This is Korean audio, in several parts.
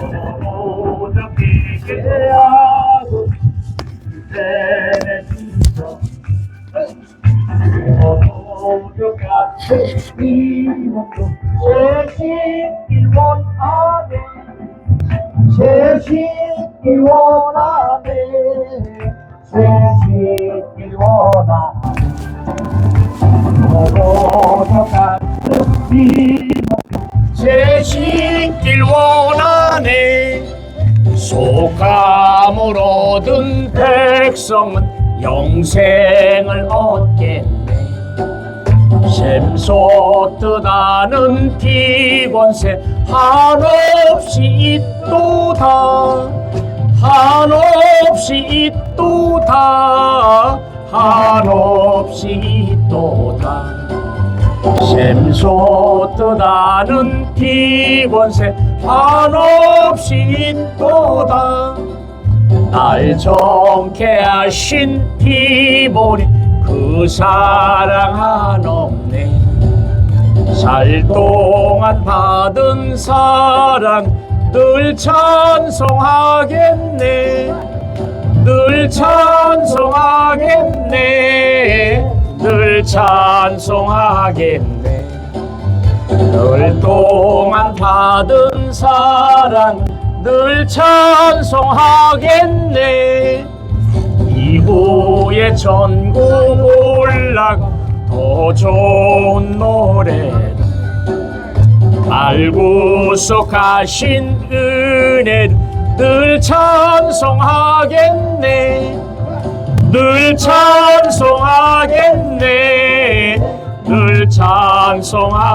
어떻게 하고 내내주죠 모두 같은 이목도 채식길 원하네 채식길 원하네 채식길 원하네 모두 같은 이목도 채식길 원하네 속감을 얻은 백성은 영생을 얻겠네 샘솟듯 하는 비권세 한없이 있도다 한없이 있도다 한없이 있도다 샘솟듯 하는 비권세 한없이 있도다 날 정케 하신 피보리 그 사랑 한없네 살 동안 받은 사랑 늘 찬송하겠네 늘 찬송하겠네 늘 찬송하겠네 늘 동안 받은 사랑 늘 찬송하겠네 이후에 전국 올라가 더 좋은 노래를 알고서 가신 은혜를 늘 찬송하겠네 늘 찬송하겠네 늘 찬송하겠네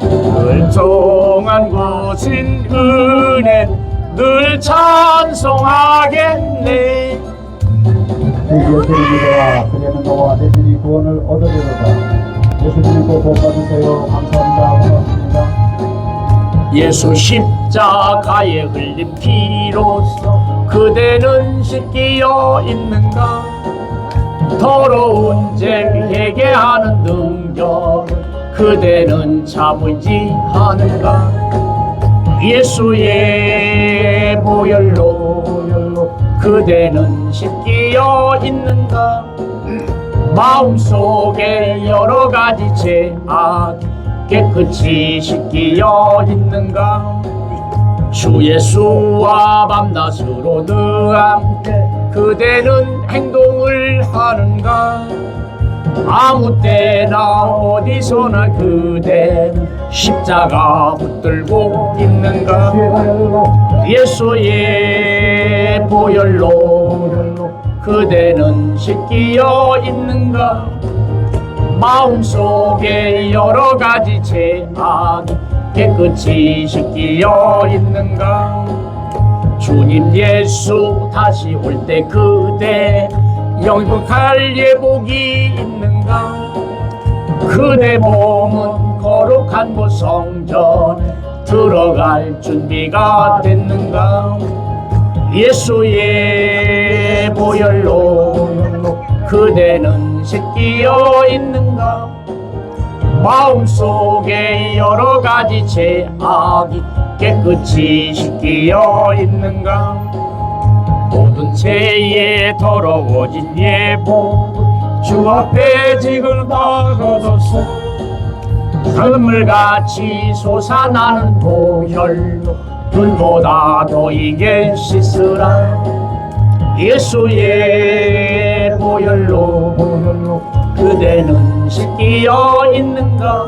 늘 동안 거진 은혜 늘 찬송하겠네 드디어 드립니다. 그래는 너와 내 집이 구원을 얻으리로다. 예수님 믿고 복 받으세요. 감사합니다. 고맙습니다. 예수 십자가에 흘린 피로써 그대는 씻기어 있는가 더러운 죄 회개하는 능력 그대는 잡을지 하는가 예수의 보혈로 그대는 씻기어 있는가 마음속에 여러 가지 죄악 깨끗이 씻기어 있는가 주 예수와 밤낮으로 늘 함께 그대는 행동을 하는가 아무 때나 어디서나 그대는 십자가 붙들고 있는가 예수의 보혈로 그대는 씻기어 있는가 마음속에 여러 가지 죄악 깨끗이 씻기어 있는가 주님 예수 다시 올 때 그대 영광할 예복이 있는가 그대 몸은 거룩한 곳 성전에 들어갈 준비가 됐는가 예수의 보혈로 그대는 씻기어 있는가 마음속에 여러 가지 죄악이 깨끗이 씻기어 있는가 모든 죄에 더러워진 예복 주 앞에 지금 다 걷었어 강물같이 솟아나는 보혈로 불보다 더 이게 씻으라 예수의 보혈로 그대는 씻기어 있는가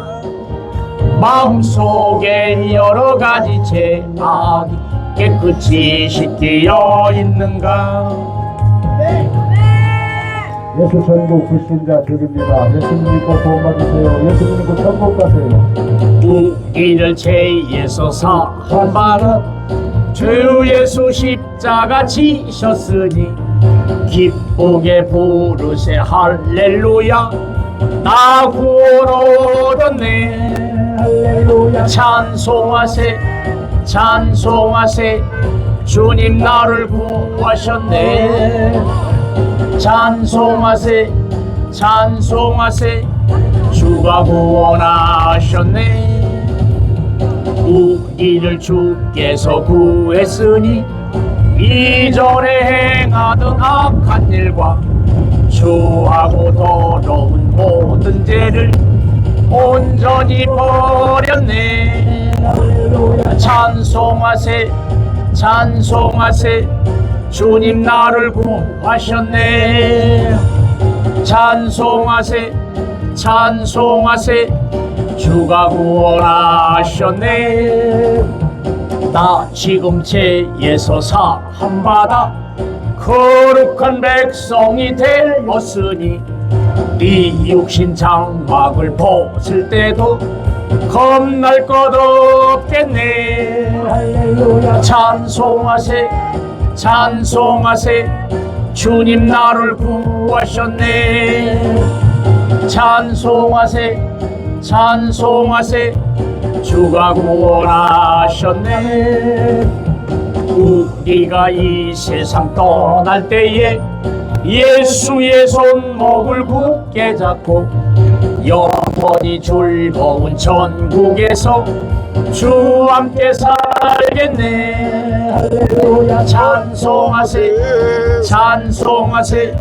마음속에 여러 가지 죄악이 깨끗이 씻기어 있는가 예수 전국 불신자 주입니다. 예수님 믿고 구원 받으세요. 예수님 믿고 천국 가세요. 우리를 죄에서 사하라 주 예수 십자가 지셨으니 기쁘게 부르세 할렐루야 나 구원 얻었네 할렐루야 찬송하세 찬송하세 주님 나를 구하셨네 찬송하세 찬송하세 주가 구원하셨네 우리를 주께서 구했으니 이전에 행하던 악한 일과 추하고 더러운 모든 죄를 온전히 버렸네. 찬송하세 찬송하세 주님 나를 구하셨네. 찬송하세 찬송하세 주가 구원하셨네. 나 지금 죄에서 사함받아 거룩한 백성이 되었으니 네 육신 장막을 벗을 때도 겁날 것 없겠네. 할렐루야. 찬송하세 찬송하세 주님 나를 구하셨네. 찬송하세 찬송하세 주가 구원하셨네. 우리가 이 세상 떠날 때에 예수의 손목을 굳게 잡고 영원히 즐거운 천국에서 주 함께 살겠네. 할렐루야. 찬송하세 찬송하세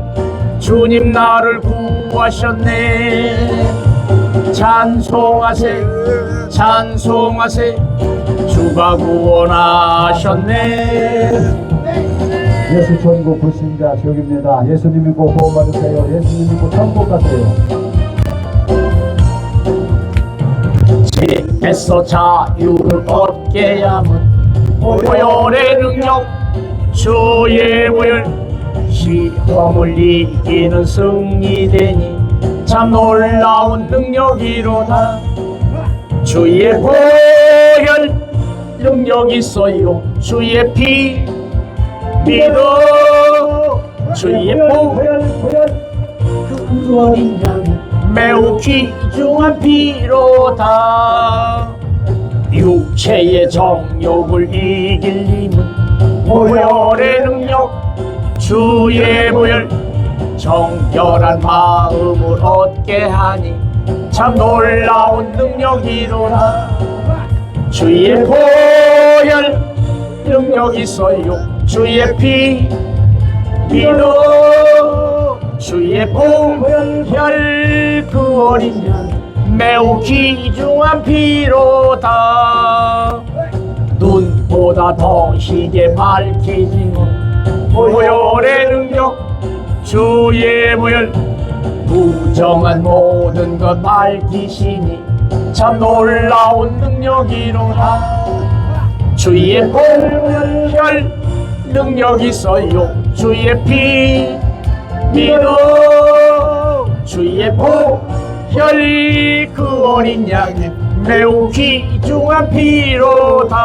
주님 나를 구하셨네. 찬송하세 찬송하세 주가 구원하셨네. 예수 천국 불신자 지옥입니다. 예수님 믿고 구원받으세요. 예수님 믿고 천국 가세요. 죄에서 자유를 얻게 함은 보혈의 능력 주의 보혈 시험을 이기는 승리되니 참 놀라운 능력이로다. 주의 보혈 능력 있어요. 주의 피 믿어. 주의 보혈 그 구원인 양 매우 귀중한 피로다. 육체의 정욕을 이길 힘은 보혈의 능력 주의 보혈 정결한 마음을 얻게 하니 참 놀라운 능력이로다. 주의 보혈 능력 있어요. 주의 피 믿어. 주의 보혈 그 어린 양 매우 귀중한 피로다. 눈보다 더 희게 밝히지는 보혈의 능력 주의 보혈 부정한 모든 것 밝히시니 참 놀라운 능력이로다. 주의 보혈 능력 있어요. 주의 피 믿어. 주의 보혈 그 어린 양이 매우 귀중한 피로다.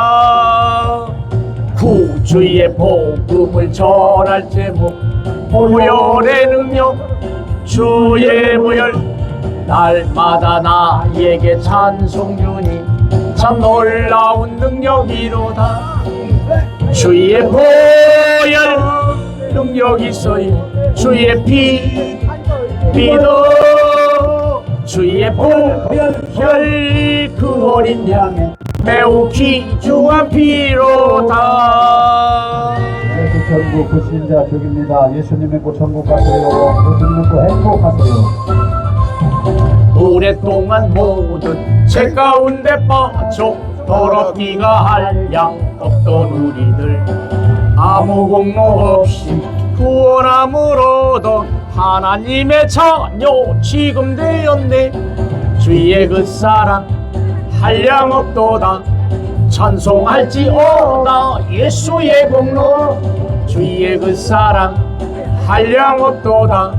구주의 복음을 전할 제목 보혈의 능력 주의 보혈 날마다 나에게 찬송 주니 참 놀라운 능력이로다. 주의 보혈 능력 있어요. 주의 피 믿어. 주의 보혈 그 어린 양의 매우 귀중한 피로다. 예수 천국 불신자 지옥입니다. 예수님 믿고 천국 가세요. 예수님 믿고 행복하세요. 오랫동안 모든 죄 가운데 빠져 더럽기가 한량 없던 우리들 아무 공로 없이 구원함을 얻어 하나님의 자녀 지금 되었네. 주의 그 사랑 한량 없도다. 찬송할지어다 예수의 공로. 주의 그 사랑 한량 없도다.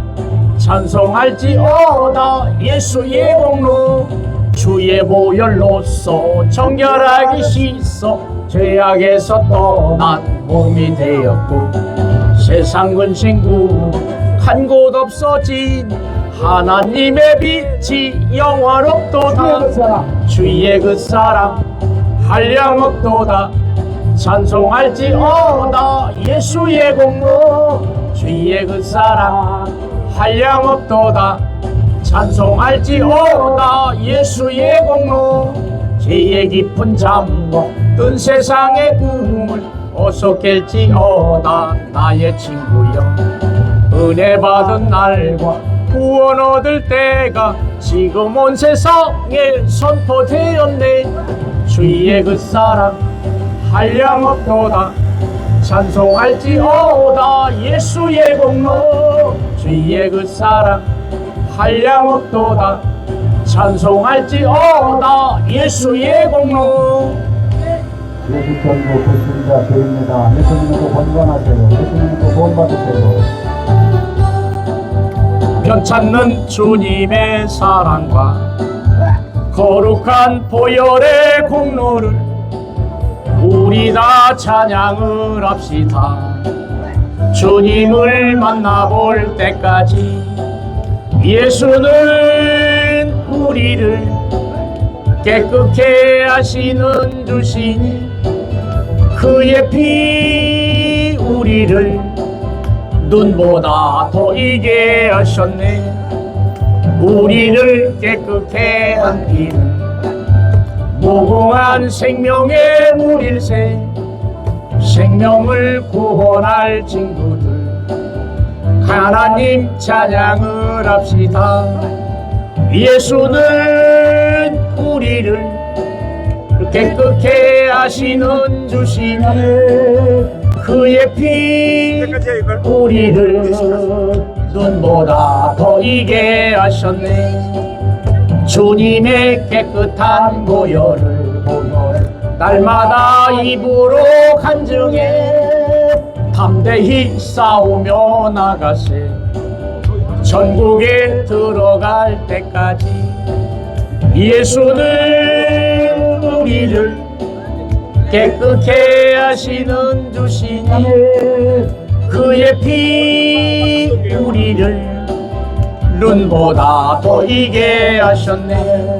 찬송할지어다 예수의 공로. 주의 보혈로서 정결하게 씻어 죄악에서 떠난 몸이 되었고 세상 근심구 한 곳 없어진 하나님의 빛이 영원없도다. 주의 그 사랑 한량 없도다. 찬송할지어다 예수의 공로. 주의 그 사랑 한량 없도다. 찬송할지어다 예수의 공로. 죄의 깊은 잠과 뜬 세상의 꿈을 어서 깰지어다 나의 친구여. 은혜 받은 날과 구원 얻을 때가 지금 온 세상에 선포되었네. 주의 그 사랑 한량없도다. 찬송할지어다 예수의 공로. 주의 그 사랑 한량없도다. 찬송할지어다 예수의 공로. 예수 전부 불신자 죄입니다. 예수님도 건강하세요. 예수님도 구원 받으세요. 변찮는 주님의 사랑과 거룩한 보혈의 공로를 우리 다 찬양을 합시다. 주님을 만나볼 때까지 예수는 우리를 깨끗게 하시는 주시니 그의 피 우리를 눈보다 더 이게 하셨네. 우리를 깨끗게 한 피는 무궁한 생명의 물일세. 생명을 구원할 친구들 하나님 찬양을 합시다. 예수는 우리를 깨끗게 하시는 주시니 그의 피 우리를 눈보다 더 이게 하셨네. 주님의 깨끗한 보혈을 날마다 입으로 간증해 담대히 싸우며 나가세. 전국에 들어갈 때까지 예수는 우리를 깨끗게 하시는 주시니 그의 피 우리를 눈보다 더 이게 하셨네.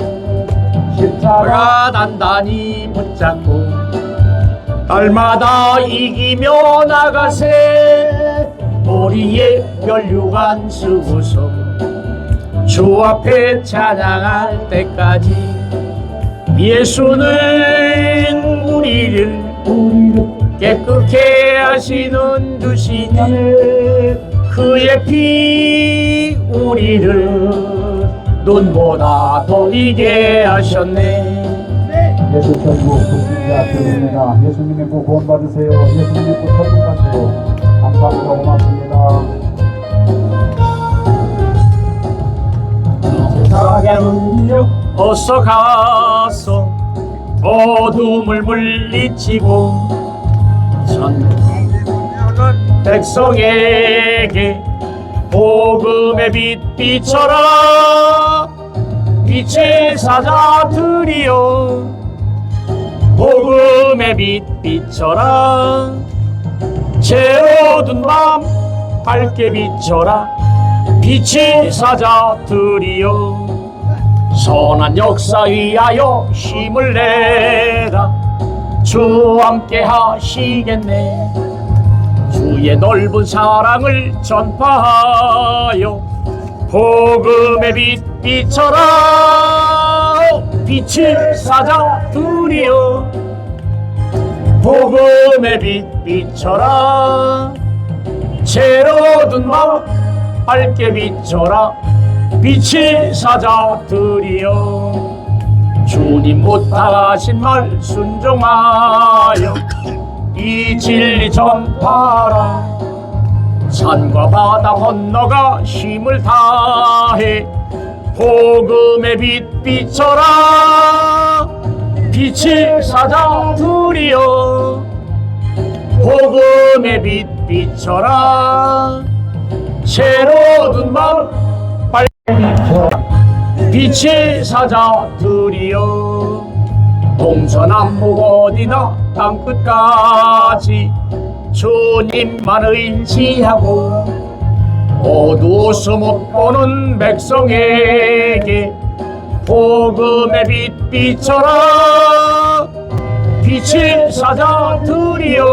십자가 단단히 붙잡고 날마다 이기며 나가세. 머리에 면류관 쓰고서 주 앞에 찬양할 때까지 예수는 우리를 깨끗게 하시는 주시니 그의 피 우리를 눈보다 더 이게 하셨네. 예수 천국 불신자 죄입니다. 예수님의 구 구원 받으세요. 예수님의 구 천국 가세요. 감사합니다. 고맙습니다. 세상의 어서 가서 어둠을 물리치고 전 백성에게 복음의 빛 비춰라. 빛의 사자들이여 복음의 빛 비춰라. 채어둔 밤 밝게 비춰라. 빛의 사자들이여 선한 역사 위하여 힘을 내라. 주 함께 하시겠네. 주의 넓은 사랑을 전파하여 복음의 빛 비춰라. 빛의 사자들이여 복음의 빛 비춰라. 채로든 밤 밝게 비춰라. 빛의 사자들이여 주님 못하신 말 순종하여 이 진리 전파라. 산과 바다 건너가 힘을 다해 복음의 빛 비춰라. 빛의 사자들이여 복음의 빛 비춰라. 새로운 밤 밝게 비춰라. 빛의 사자들이여 동서남북 어디나 땅끝까지 주님만 의지하고 어두워서 못 보는 백성에게 복음의 빛 비춰라. 빛의 사자들이여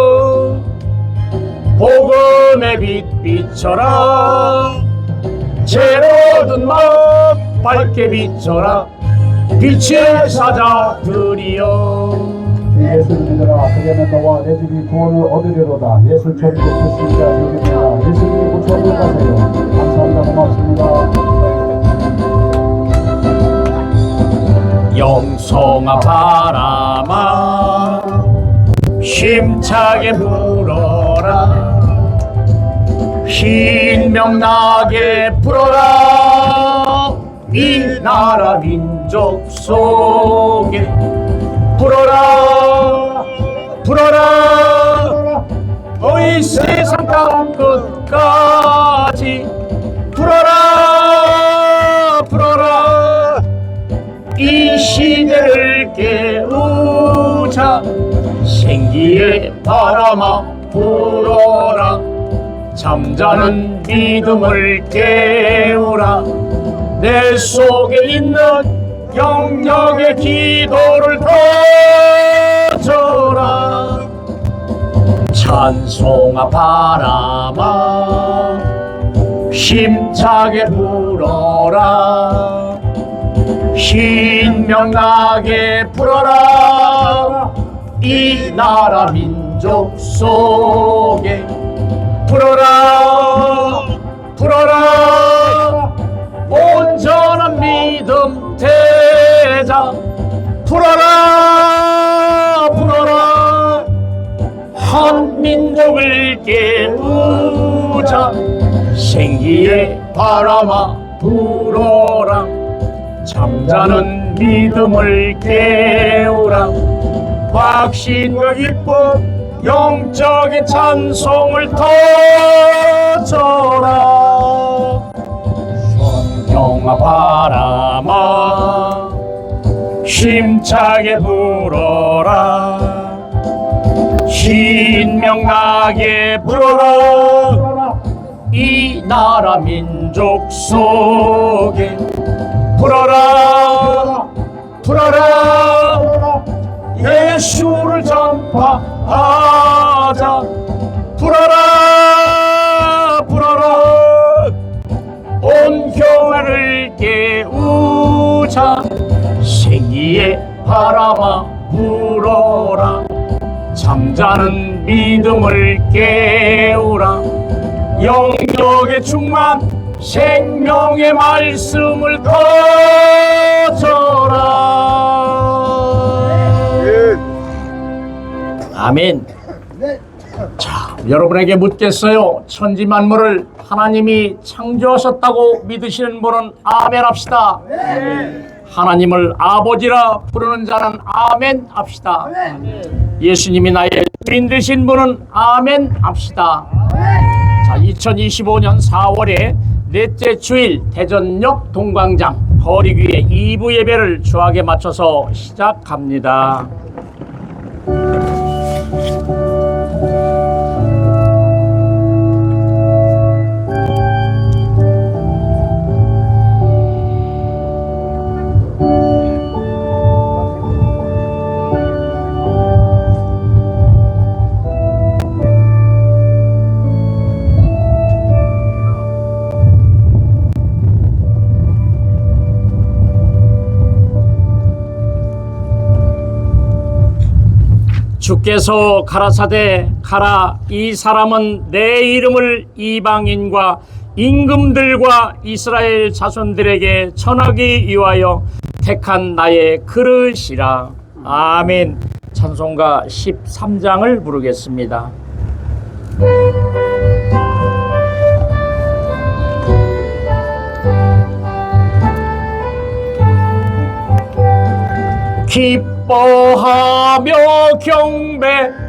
복음의 빛 비춰라. 죄로든 마음 밝게 비춰라. 빛의 사자들이여 주 예수를 믿으라. 그러면 너와 내 집이 구원을 얻으리로다. 예수 천국 크시자 여기니라. 예수 믿고 천국 가세요. 감사합니다. 고맙습니다. 영성아 바람아 힘차게 불어라. 흰 명나게 불어라. 이 나라 민족 속에 불어라 불어라. 어이 세상 땅 끝까지 불어라 불어라. 이 시대를 깨우자. 생기의 바람아 불어라. 잠자는 믿음을 깨우라. 내 속에 있는 영역의 기도를 터져라. 찬송아 바람아 힘차게 불어라. 흰 명나게 불어라. 이 나라 민족 속에 불어라 불어라. 온전한 믿음 대자 불어라 불어라. 한 민족을 깨우자. 생기의 바람아 불어라. 잠자는 믿음을 깨우라. 확신과 기쁨 영적인 찬송을 터져라. 성경아 바람아 힘차게 불어라. 흰 명나게 불어라. 이 나라 민족 속에 불어라 불어라. 예수를 전파하자. 불어라 불어라. 온 교회를 깨우자. 생기의 바람아 불어라. 잠자는 믿음을 깨우라. 영적의 충만 생명의 말씀을 터져라. 아멘. 자, 여러분에게 묻겠어요. 천지 만물을 하나님이 창조하셨다고 믿으시는 분은 아멘 합시다. 하나님을 아버지라 부르는 자는 아멘 합시다. 예수님이 나의 주인 되신 분은 아멘 합시다. 자, 2025년 4월에 넷째 주일 대전역 동광장 거리교회 2부 예배를 주악에 맞춰서 시작합니다. 주께서 가라사대 가라. 이 사람은 내 이름을 이방인과 임금들과 이스라엘 자손들에게 전하기 위하여 택한 나의 그릇이라. 아멘. 찬송가 13장을 부르겠습니다. 기뻐하며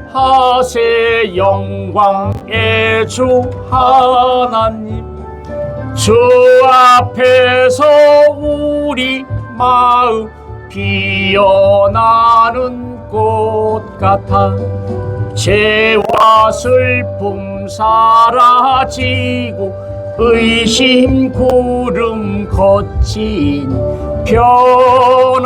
경배하세. 영광의 주 하나님. 주 앞에서 우리 마음 피어나는 꽃 같아. 죄와 슬픔 사라지고 의심 구름 거친 변함없는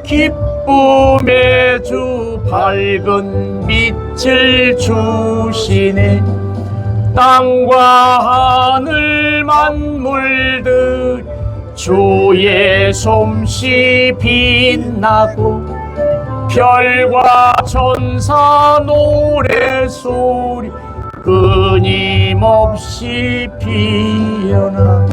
기쁨의 주. 밝은 빛을 주시네. 땅과 하늘 만물들 주의 솜씨 빛나고 별과 천사 노래소리 끊임없이 피어나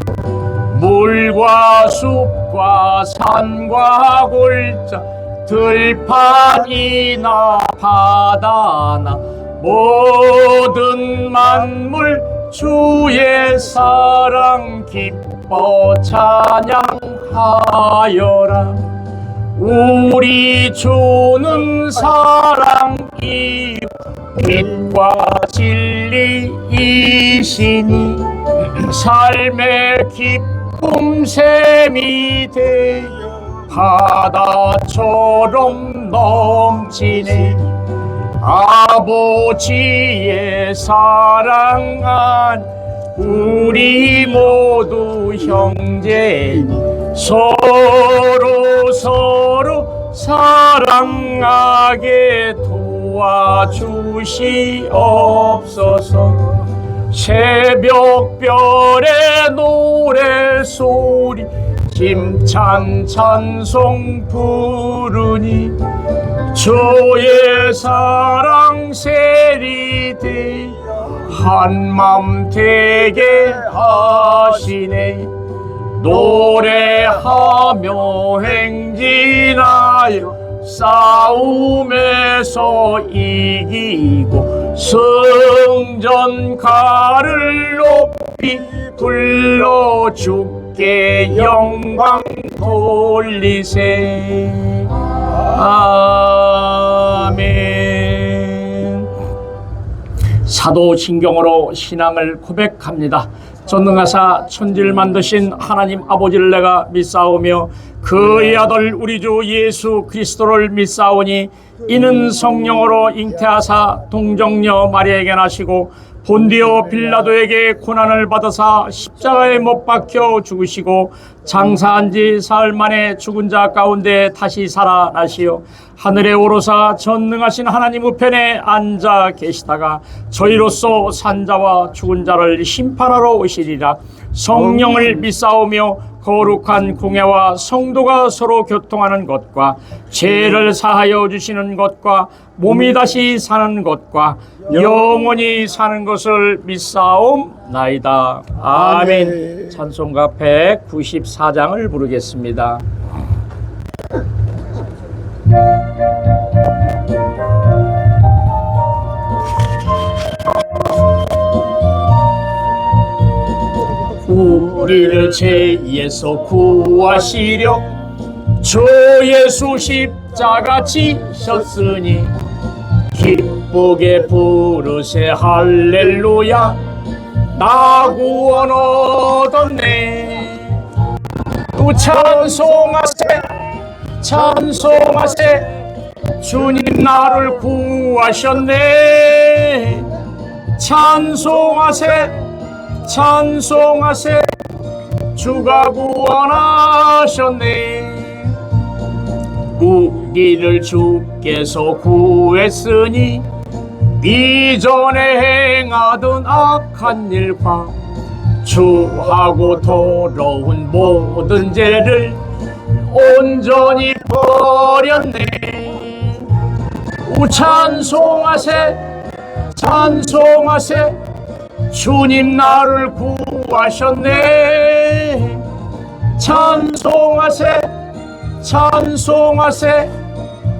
물과 숲과 산과 골짜 들판이나 바다나 모든 만물 주의 사랑 기뻐 찬양하여라. 우리 주는 사랑이 빛과 진리이시니 삶의 기쁨 샘이 되어 바다처럼 넘치네. 아버지의 사랑 안 우리 모두 형제니 서로 사랑하게 도와주시옵소서. 새벽별의 노래소리 힘찬 찬송 부르니 주의 사랑 세리되 한맘 되게 하시네. 노래하며 행진하여 싸움에서 이기고 승전 가를 높이 불러 주께 영광 돌리세. 아멘. 사도신경으로 신앙을 고백합니다. 전능하사 천지를 만드신 하나님 아버지를 내가 믿사오며 그의 아들 우리 주 예수 그리스도를 믿사오니 이는 성령으로 잉태하사 동정녀 마리아에게 나시고 본디오 빌라도에게 고난을 받으사 십자가에 못 박혀 죽으시고 장사한 지 사흘 만에 죽은 자 가운데 다시 살아나시어 하늘에 오르사 전능하신 하나님 우편에 앉아 계시다가 저희로서 산자와 죽은 자를 심판하러 오시리라. 성령을 믿사오며 거룩한 공예와 성도가 서로 교통하는 것과 죄를 사하여 주시는 것과 몸이 다시 사는 것과 영원히 사는 것을 믿사옵나이다. 아멘. 찬송가 194장을 부르겠습니다. 우리를 죄에서 구하시려 주 예수 십자가 지셨으니 기쁘게 부르세 할렐루야. 나 구원 얻었네. 또 찬송하세 찬송하세 주님 나를 구하셨네. 찬송하세 찬송하세 주가 구원하셨네. 우리를 주께서 구했으니 이전에 행하던 악한 일과 주하고 더러운 모든 죄를 온전히 버렸네. 찬송하세 찬송하세 주님 나를 구하셨네. 찬송하세 찬송하세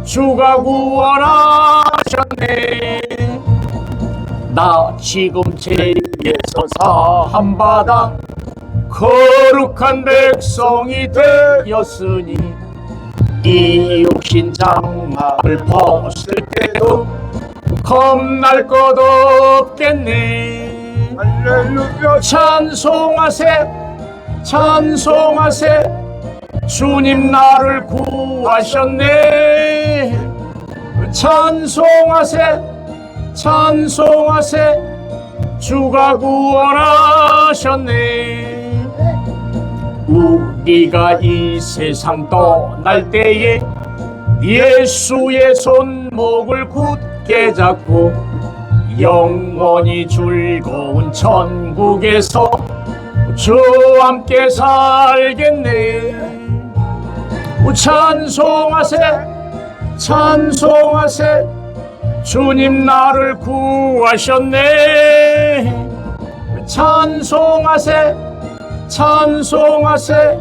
주가 구원하셨네. 나 지금 죄에서 사함받아 거룩한 백성이 되었으니 이 육신 장막을 벗을 때도 겁날 것 없겠네. 할렐루야. 찬송하세 찬송하세 주님 나를 구하셨네. 찬송하세 찬송하세 주가 구원하셨네. 우리가 이 세상 떠날 때에 예수의 손목을 굳게 잡고 영원히 즐거운 천국에서 주와 함께 살겠네. 찬송하세 찬송하세 주님 나를 구하셨네. 찬송하세 찬송하세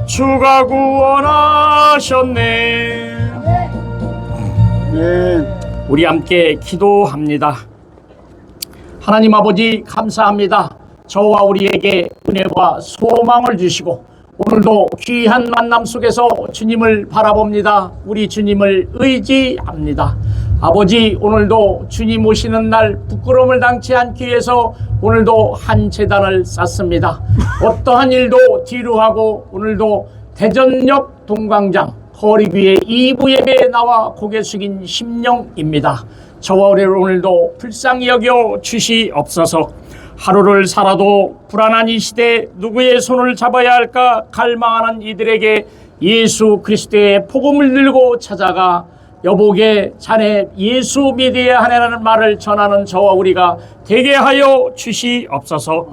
주가 구원하셨네. 우리 함께 기도합니다. 하나님 아버지 감사합니다. 저와 우리에게 은혜와 소망을 주시고 오늘도 귀한 만남 속에서 주님을 바라봅니다. 우리 주님을 의지합니다. 아버지, 오늘도 주님 오시는 날 부끄러움을 당치 않기 위해서 오늘도 한 제단을 쌓습니다. 어떠한 일도 뒤로 하고 오늘도 대전역 동광장 거리교회 2부 예배에 나와 고개 숙인 심령입니다. 저와 우리를 오늘도 불쌍히 여겨 주시옵소서. 하루를 살아도 불안한 이 시대에 누구의 손을 잡아야 할까 갈망하는 이들에게 예수 그리스도의 복음을 들고 찾아가 여보게 자네 예수 믿어야 하네라는 말을 전하는 저와 우리가 되게 하여 주시옵소서.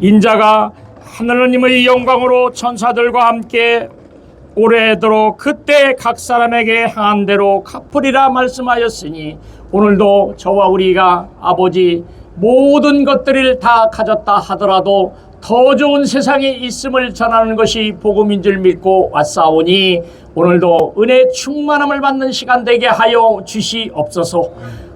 인자가 하느님의 영광으로 천사들과 함께 오래도록 그때 각 사람에게 향한 대로 갚으리라 말씀하였으니 오늘도 저와 우리가 아버지 모든 것들을 다 가졌다 하더라도 더 좋은 세상에 있음을 전하는 것이 복음인 줄 믿고 왔사오니 오늘도 은혜 충만함을 받는 시간 되게 하여 주시옵소서.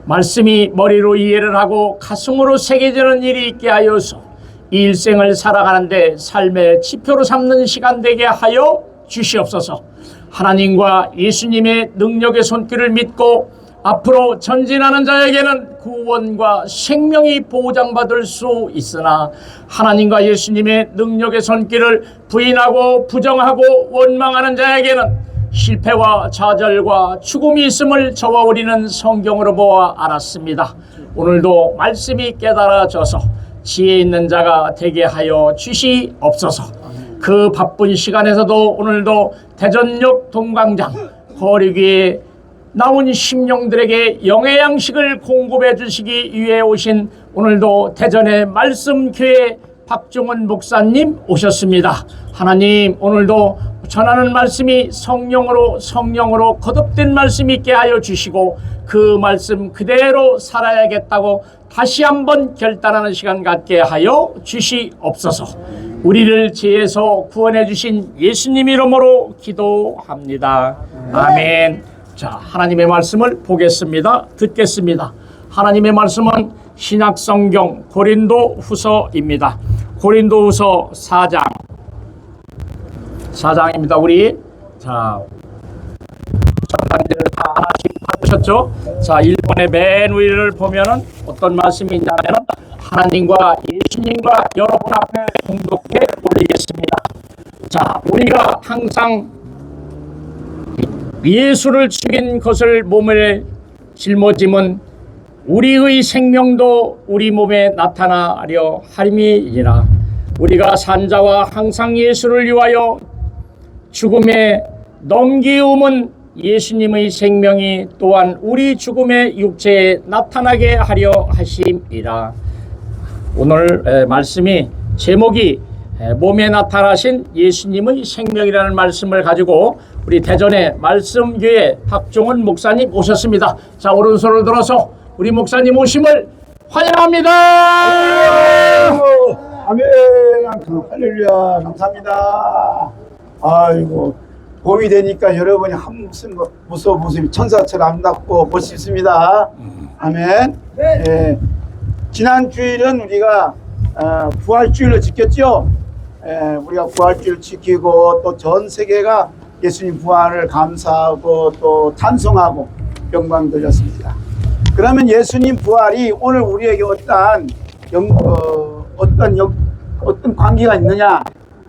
말씀이 머리로 이해를 하고 가슴으로 새겨지는 일이 있게 하여서 이 일생을 살아가는데 삶의 지표로 삼는 시간 되게 하여 주시옵소서. 하나님과 예수님의 능력의 손길을 믿고 앞으로 전진하는 자에게는 구원과 생명이 보장받을 수 있으나 하나님과 예수님의 능력의 손길을 부인하고 부정하고 원망하는 자에게는 실패와 좌절과 죽음이 있음을 저와 우리는 성경으로 보아 알았습니다. 오늘도 말씀이 깨달아져서 지혜 있는 자가 되게 하여 주시옵소서. 그 바쁜 시간에서도 오늘도 대전역 동광장 거리교회에 나온 심령들에게 영의 양식을 공급해 주시기 위해 오신 오늘도 대전의 말씀교회 박종원 목사님 오셨습니다. 하나님, 오늘도 전하는 말씀이 성령으로 거듭된 말씀 있게 하여 주시고 그 말씀 그대로 살아야겠다고 다시 한번 결단하는 시간 갖게 하여 주시옵소서. 우리를 죄에서 구원해 주신 예수님 이름으로 기도합니다. 아멘. 자, 하나님의 말씀을 보겠습니다. 듣겠습니다. 하나님의 말씀은 신약성경 고린도후서입니다. 고린도후서 4장입니다. 우리 전단지를 다 하나씩 받으셨죠? 자, 1번의 맨 위를 보면은 어떤 말씀이 있냐면 하나님과 예수님과 여러분 앞에 공독해 올리겠습니다. 자, 우리가 항상 예수를 죽인 것을 몸에 짊어짐은 우리의 생명도 우리 몸에 나타나려 함이니라. 우리가 산자와 항상 예수를 위하여 죽음에 넘기움은 예수님의 생명이 또한 우리 죽음의 육체에 나타나게 하려 하심이라. 오늘 말씀이 제목이 몸에 나타나신 예수님의 생명이라는 말씀을 가지고 우리 대전의 말씀교회 박종원 목사님 오셨습니다. 자, 오른손을 들어서 우리 목사님 오심을 환영합니다. 아멘. 할렐루야. 감사합니다. 아이고, 봄이 되니까 여러분이 한 모습이 천사처럼 아름답고 멋있습니다. 아멘. 네. 지난 주일은 우리가 부활주일로 지켰죠. 우리가 부활주일 지키고 또 전 세계가 예수님 부활을 감사하고 또 찬송하고 영광 돌렸습니다. 그러면 예수님 부활이 오늘 우리에게 어떤 관계가 있느냐,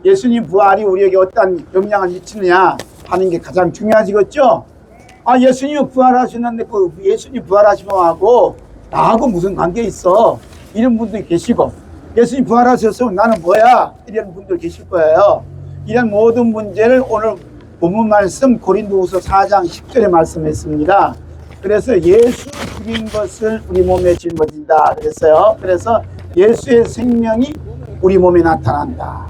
예수님 부활이 우리에게 어떤 영향을 미치느냐 하는 게 가장 중요하지겠죠. 아, 예수님 부활하셨는데 그 예수님 부활하신 거하고 나하고 무슨 관계 있어? 이런 분들이 계시고, 예수님 부활하셔서 나는 뭐야? 이런 분들 계실 거예요. 이런 모든 문제를 오늘 본문 말씀 고린도후서 4장 10절에 말씀했습니다. 그래서 예수 죽인 것을 우리 몸에 짊어진다 그랬어요. 그래서 예수의 생명이 우리 몸에 나타난다.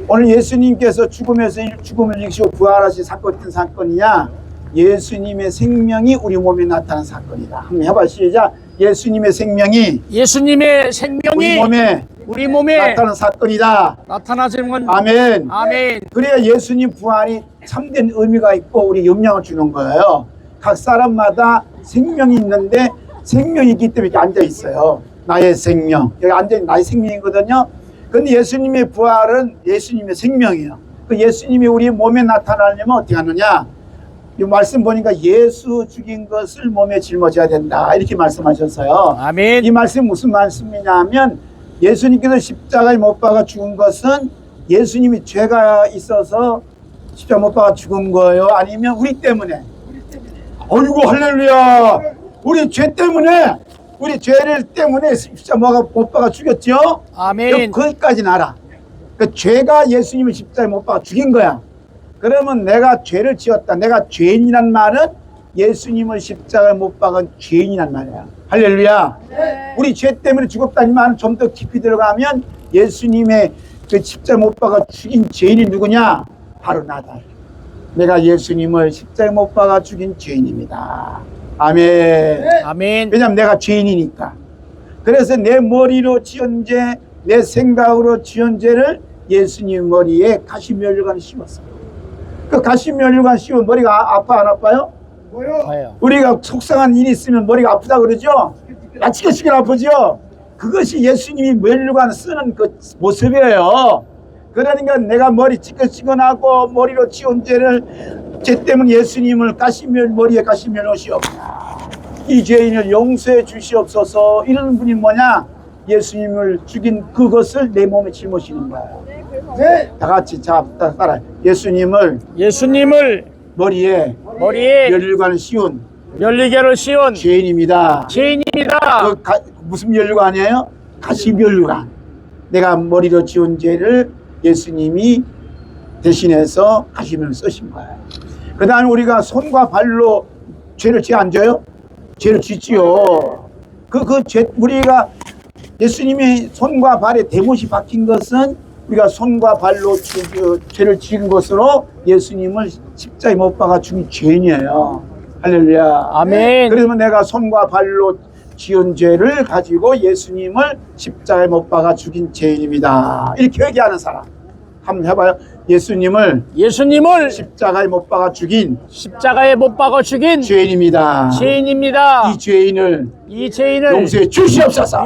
오늘 예수님께서 죽음에서 죽음을 이기시고 부활하신 사건 어떤 사건이냐? 예수님의 생명이 우리 몸에 나타난 사건이다. 한번 해봐 시작. 예수님의 생명이 우리 몸에 나타난 사건이다. 나타나지는 아멘. 아멘. 그래야 예수님 부활이 참된 의미가 있고 우리 영향을 주는 거예요. 각 사람마다 생명이 있는데 생명이 있기 때문에 이렇게 앉아 있어요. 나의 생명. 여기 앉아 있는 나의 생명이거든요. 근데 예수님의 부활은 예수님의 생명이에요. 그 예수님이 우리 몸에 나타나려면 어떻게 하느냐? 이 말씀 보니까 예수 죽인 것을 몸에 짊어져야 된다. 이렇게 말씀하셨어요. 아멘. 이 말씀이 무슨 말씀이냐면 예수님께서 십자가에 못 박아 죽은 것은 예수님이 죄가 있어서 십자가 못 박아 죽은 거예요? 아니면 우리 때문에? 어이구 할렐루야! 우리 죄 때문에 우리 죄를 때문에 십자가 못 박아 죽였죠? 아멘. 거기까지는 알아. 그 죄가 예수님을 십자가에 못 박아 죽인 거야. 그러면 내가 죄를 지었다. 내가 죄인이란 말은 예수님을 십자가에 못 박은 죄인이란 말이야. 할렐루야. 네. 우리 죄 때문에 죽었다는 말은 좀 더 깊이 들어가면 예수님의 그 십자가에 못 박아 죽인 죄인이 누구냐? 바로 나다. 내가 예수님을 십자가에 못 박아 죽인 죄인입니다. 아멘. 네. 아멘. 왜냐하면 내가 죄인이니까. 그래서 내 머리로 지은 죄, 내 생각으로 지은 죄를 예수님 머리에 가시면류관을 씌웠어요. 그 가시면류관 씌우면 머리가 아파 안 아파요? 뭐요? 우리가 속상한 일이 있으면 머리가 아프다 그러죠? 야치게치게 아프죠? 그것이 예수님이 면류관 쓰는 그 모습이에요. 그러니까 내가 머리 찌끈찌끈하고 머리로 지은 죄를 죄 때문에 예수님을 머리에 가시면 씌웁니다. 이 죄인을 용서해 주시옵소서. 이런 분이 뭐냐? 예수님을 죽인 그것을 내 몸에 짊어지는 거예요. 네. 다 같이 따라 예수님을 머리에 면류관을 씌운 죄인입니다. 무슨 면류관이에요? 가시면류관. 내가 머리로 지은 죄를 예수님이 대신해서 가시면을 쓰신 거예요. 그 다음에 우리가 손과 발로 죄를 안 져요? 죄를 짓지요. 우리가 예수님이 손과 발에 대못이 박힌 것은 우리가 손과 발로 죄를 지은 것으로 예수님을 십자가에 못 박아 죽인 죄인이에요. 할렐루야. 아멘. 그러면 내가 손과 발로 지은 죄를 가지고 예수님을 십자가에 못 박아 죽인 죄인입니다. 이렇게 회개하는 사람 한번 해봐요. 예수님을 십자가에 못 박아 죽인 죄인입니다. 이 죄인을 용서해 주시옵소서.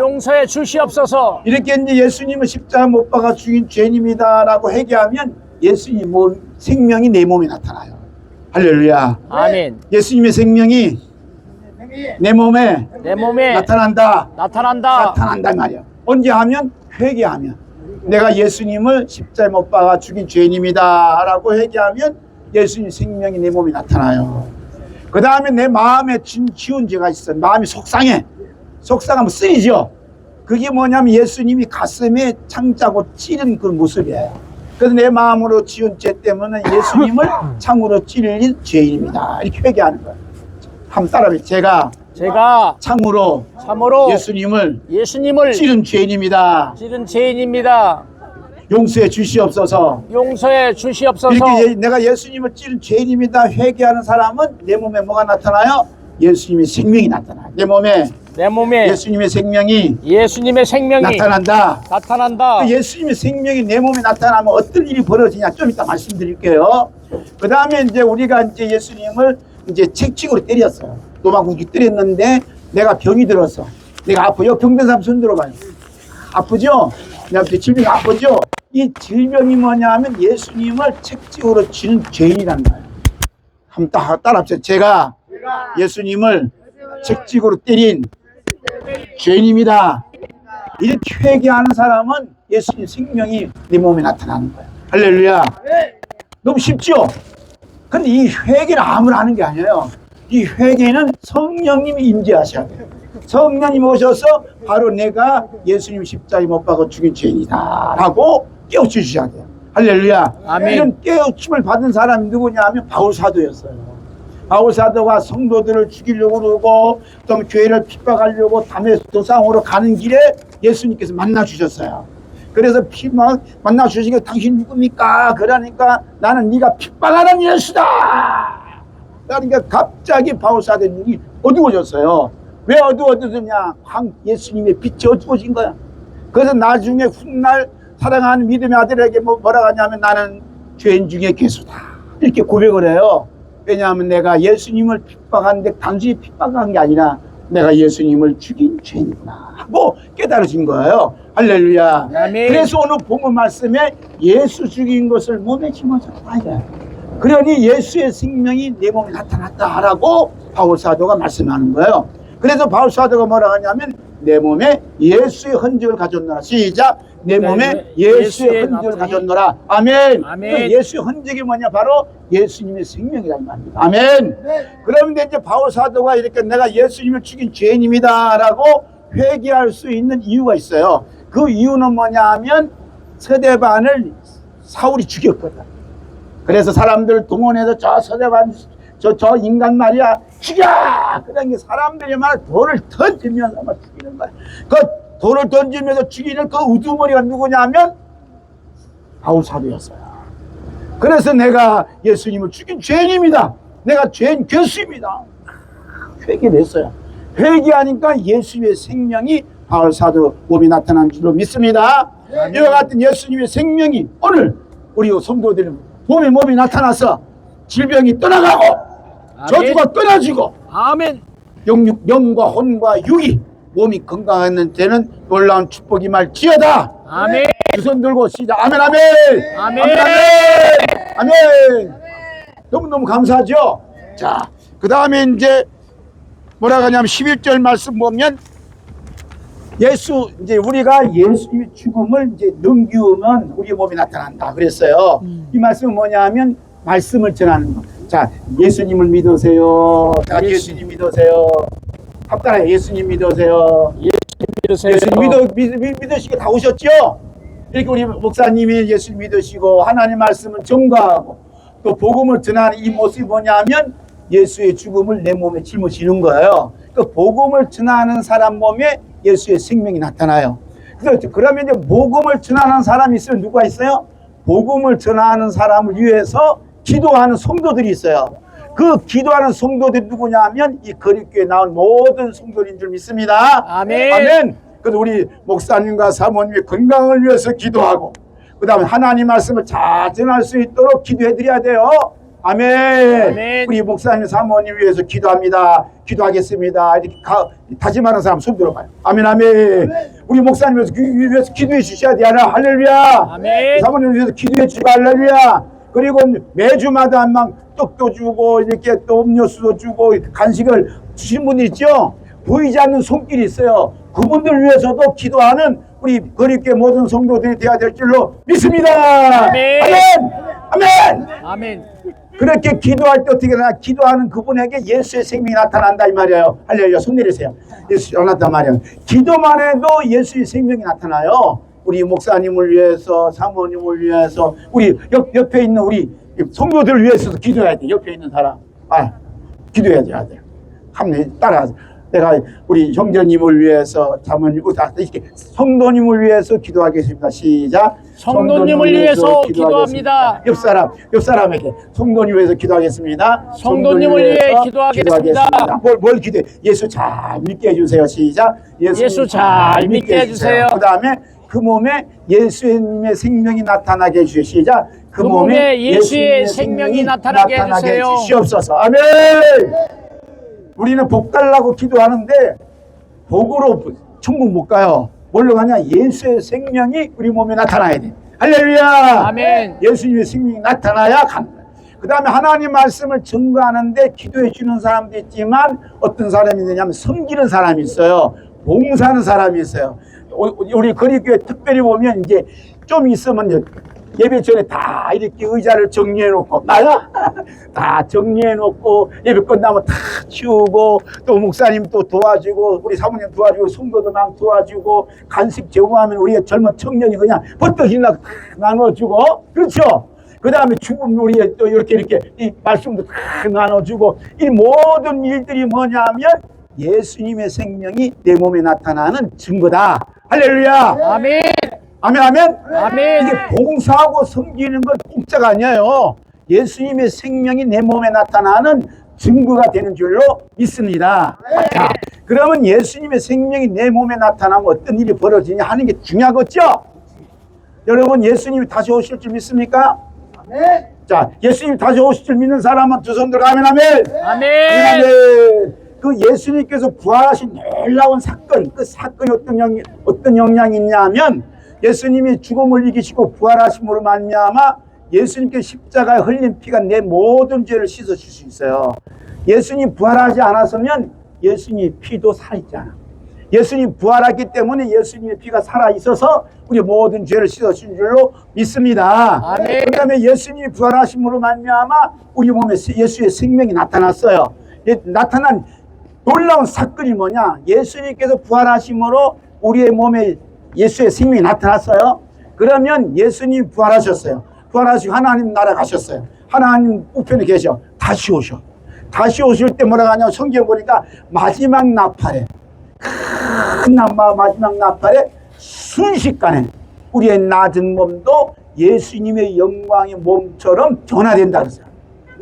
이렇게 이제 예수님을 십자가에 못 박아 죽인 죄인입니다라고 회개하면 예수님 생명이 내 몸에 나타나요. 할렐루야. 아멘. 예수님의 생명이 내 몸에 나타난다 말이야. 언제 하면? 회개하면. 내가 예수님을 십자가에 못 박아 죽인 죄인입니다 라고 회개하면 예수님 생명이 내 몸에 나타나요. 그 다음에 내 마음에 지은 죄가 있어. 마음이 속상하면 쓰이죠. 그게 뭐냐면 예수님이 가슴에 창자고 찌른 그 모습이에요. 그래서 내 마음으로 지은 죄 때문에 예수님을 창으로 찌른 죄인입니다. 이렇게 회개하는 거예요. 한번 따라해요. 제가 참으로 예수님을 찌른 죄인입니다. 용서해 주시옵소서. 이렇게 내가 예수님을 찌른 죄인입니다 회개하는 사람은 내 몸에 뭐가 나타나요? 예수님의 생명이 나타나요. 내 몸에 예수님의 생명이 나타난다. 그 예수님의 생명이 내 몸에 나타나면 어떤 일이 벌어지냐 좀 이따 말씀드릴게요. 그 다음에 이제 우리가 이제 예수님을 이제 책찍으로 때렸어요. 노방궁기 때렸는데 내가 병이 들어서 내가 아파요. 병든 사람 손 들어봐요. 아프죠? 내가 질병이 아프죠? 이 질병이 뭐냐면 예수님을 책찍으로 치는 죄인이란 말이에요. 한번 따라합시다. 제가 예수님을 책찍으로 때린 죄인입니다. 이렇게 회개하는 사람은 예수님 생명이 내 몸에 나타나는 거예요. 할렐루야. 너무 쉽죠? 근데 이 회개를 아무나 하는 게 아니에요. 이 회개는 성령님이 임재하셔야 돼요. 성령님 오셔서 바로 내가 예수님 십자가에 못 박아 죽인 죄인이다 라고 깨우치셔야 돼요. 할렐루야. 아멘. 이런 깨우침을 받은 사람이 누구냐 하면 바울사도였어요. 바울사도가 성도들을 죽이려고 그러고 또 교회를 핍박하려고 담에색 도상으로 가는 길에 예수님께서 만나 주셨어요. 그래서 막 만나 주시니까 당신 누굽니까? 그러니까 나는 네가 핍박하는 예수다. 그러니까 갑자기 바울사도님이 어두워졌어요. 왜 어두워졌느냐? 예수님의 빛이 어두워진 거야. 그래서 나중에 훗날 사랑하는 믿음의 아들에게 뭐라고 하냐면 나는 죄인 중에 괴수다 이렇게 고백을 해요. 왜냐하면 내가 예수님을 핍박하는데 단순히 핍박한 게 아니라 내가 예수님을 죽인 죄인이구나 하고 깨달으신 거예요. 할렐루야. 아멘. 그래서 오늘 본문 말씀에 예수 죽인 것을 몸에 짊어졌다 이거야. 그러니 예수의 생명이 내 몸에 나타났다라고 바울사도가 말씀하는 거예요. 그래서 바울사도가 뭐라 하냐면 내 몸에 예수의 흔적을 가졌노라. 시작. 내 몸에 예수의 흔적을 가졌노라. 아멘. 아멘. 예수의 흔적이 뭐냐? 바로 예수님의 생명이란 말입니다. 아멘. 그런데 이제 바울사도가 이렇게 내가 예수님을 죽인 죄인입니다라고 회개할 수 있는 이유가 있어요. 그 이유는 뭐냐 하면 서대반을 사울이 죽였거든. 그래서 사람들 동원해서 저 서대반 저 인간 말이야 죽여! 그러니까 사람들이 막 돌을 던지면서 막 죽이는 거야. 그 돌을 던지면서 죽이는 그 우두머리가 누구냐면 바울사도였어요. 그래서 내가 예수님을 죽인 죄인입니다. 내가 죄인 괴수입니다. 회개했어요. 회개하니까 예수의 생명이 바울사도 몸에 나타난 줄로 믿습니다. 이와 같은 예수님의 생명이 오늘 우리 성도들 몸이 나타나서 질병이 떠나가고 저주가 끊어지고 아멘. 영과 혼과 육이 몸이 건강한 데는 놀라운 축복이 말지어다. 아멘. 두 손 들고 시작. 아멘 아멘. 아멘. 아멘 아멘. 아멘. 너무너무 감사하죠. 자, 그 다음에 이제 뭐라고 하냐면 11절 말씀 보면 이제 우리가 예수님의 죽음을 이제 넘기면 우리 몸이 나타난다 그랬어요. 이 말씀은 뭐냐 하면 말씀을 전하는 거. 자, 예수님을 믿으세요. 자, 예수님 믿으세요. 합당해. 예수님 믿으세요. 예수님 믿으시고 다 오셨죠? 이렇게 우리 목사님이 예수님 믿으시고 하나님 말씀을 전가하고 또 복음을 전하는 이 모습이 뭐냐 하면 예수의 죽음을 내 몸에 짊어지는 거예요. 그 복음을 전하는 사람 몸에 예수의 생명이 나타나요. 그래서 그러면 이제 복음을 전하는 사람이 있으면 누가 있어요? 복음을 전하는 사람을 위해서 기도하는 성도들이 있어요. 그 기도하는 성도들이 누구냐 하면 이 거립교회에 나온 모든 성도들인 줄 믿습니다. 아멘. 아멘. 그래서 우리 목사님과 사모님의 건강을 위해서 기도하고 그 다음에 하나님 말씀을 잘 전할 수 있도록 기도해 드려야 돼요. 아멘. 아멘. 우리 목사님 사모님 위해서 기도합니다. 기도하겠습니다. 이렇게 다짐하는 사람 손 들어봐요. 아멘 아멘. 우리 목사님 위해서 기도해 주셔야 돼요. 할렐루야. 아멘. 사모님 위해서 기도해 주고 할렐루야. 그리고 매주마다 막 떡도 주고 이렇게 또 음료수도 주고 간식을 주신 분이 있죠. 보이지 않는 손길이 있어요. 그분들 위해서도 기도하는 우리 거립교회 모든 성도들이 되어야 될 줄로 믿습니다. 아멘. 아멘. 아멘. 아멘. 그렇게 기도할 때 어떻게 되나? 기도하는 그분에게 예수의 생명이 나타난다 이 말이에요. 할렐루야. 손 내리세요. 예수 나타난단 말이에요. 기도만 해도 예수의 생명이 나타나요. 우리 목사님을 위해서, 사모님을 위해서, 우리 옆에 있는 우리 성도들을 위해서도 기도해야 돼. 옆에 있는 사람. 기도해야 돼. 한번 따라하세요. 내가 우리 형제님을 위해서, 사모님, 이렇게 성도님을 위해서 기도하겠습니다. 시작. 성도님을 위해서 기도합니다. 옆 사람에게 성도님 위해서 기도하겠습니다. 성도님을 위해 기도하겠습니다. 뭘 기도해? 예수 잘 믿게 해주세요. 시작. 예수 잘 믿게 해주세요. 그 다음에 그 몸에 예수님의 생명이 나타나게 해주세요. 시작. 그 몸에 예수의 생명이 나타나게 해주세요. 주시옵소서. 아멘. 우리는 복 달라고 기도하는데 복으로 천국 못 가요. 뭘로 가냐? 예수의 생명이 우리 몸에 나타나야 돼. 할렐루야. 아멘. 예수님의 생명이 나타나야 갑니다. 그 다음에 하나님 말씀을 증거하는데 기도해 주는 사람도 있지만 어떤 사람이 되냐면 섬기는 사람이 있어요. 봉사하는 사람이 있어요. 우리 거리교회 특별히 보면 이제 좀 있으면 예배 전에 다 이렇게 의자를 정리해 놓고 나야 다 정리해 놓고 예배 끝나면 다 치우고 또 목사님 또 도와주고 우리 사모님 도와주고 성도도 막 도와주고 간식 제공하면 우리가 젊은 청년이 그냥 버떡 일나고 다 나눠주고 그렇죠. 그 다음에 죽음 우리 또 이렇게 이 말씀도 다 나눠주고 이 모든 일들이 뭐냐면 예수님의 생명이 내 몸에 나타나는 증거다. 할렐루야. 아멘. 아멘, 아멘. 아멘. 이게 봉사하고 섬기는 건 공짜가 아니에요. 예수님의 생명이 내 몸에 나타나는 증거가 되는 줄로 믿습니다. 자, 그러면 예수님의 생명이 내 몸에 나타나면 어떤 일이 벌어지냐 하는 게 중요하겠죠? 여러분, 예수님이 다시 오실 줄 믿습니까? 자, 예수님이 다시 오실 줄 믿는 사람은 두 손 들어 아멘, 아멘. 아멘. 아멘. 그 예수님께서 부활하신 놀라운 사건, 그 사건이 어떤 영향이 있냐면 예수님이 죽음을 이기시고 부활하심으로 말미암아 예수님께 십자가에 흘린 피가 내 모든 죄를 씻어줄 수 있어요. 예수님 부활하지 않았으면 예수님의 피도 살아있지 않아. 예수님 부활했기 때문에 예수님의 피가 살아있어서 우리 모든 죄를 씻어준 줄로 믿습니다. 아멘. 그 다음에 예수님이 부활하심으로 말미암아 우리 몸에 예수의 생명이 나타났어요. 나타난 놀라운 사건이 뭐냐? 예수님께서 부활하심으로 우리의 몸에 예수의 생명이 나타났어요. 그러면 예수님 부활하셨어요. 부활하시고 하나님 나라 가셨어요. 하나님 우편에 계셔. 다시 오셔. 다시 오실 때 뭐라고 하냐면 성경 보니까 마지막 나팔에 큰 마지막 나팔에 순식간에 우리의 낮은 몸도 예수님의 영광의 몸처럼 변화된다 그랬어요.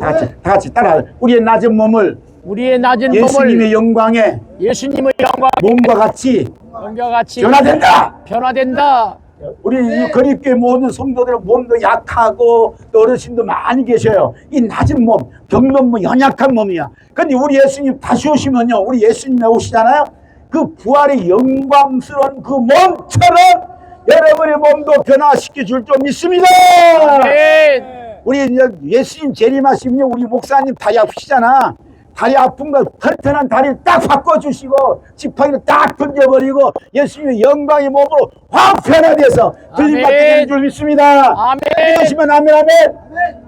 다 같이 따라. 우리의 낮은 몸을 우리의 낮은 예수님의 몸을 영광에 예수님의 영광 몸과 같이 몸과 같이 변화된다. 변화된다. 우리 이 거립교회 모든 성도들은 몸도 약하고 또 어르신도 많이 계셔요. 이 낮은 몸, 병든 몸, 연약한 몸이야. 근데 우리 예수님 다시 오시면요, 우리 예수님이 오시잖아요. 그 부활의 영광스러운 그 몸처럼 여러분의 몸도 변화시켜 줄 줄 믿습니다. 아멘. 우리 이제 예수님 재림하시면 우리 목사님 다리 아프시잖아. 다리 아픈 거 튼튼한 다리를 딱 바꿔주시고 지팡이를 딱 던져버리고 예수님의 영광의 몸으로 확 변화돼서 들림받게 되는 줄 믿습니다. 아멘. 믿으시면 아멘, 아멘.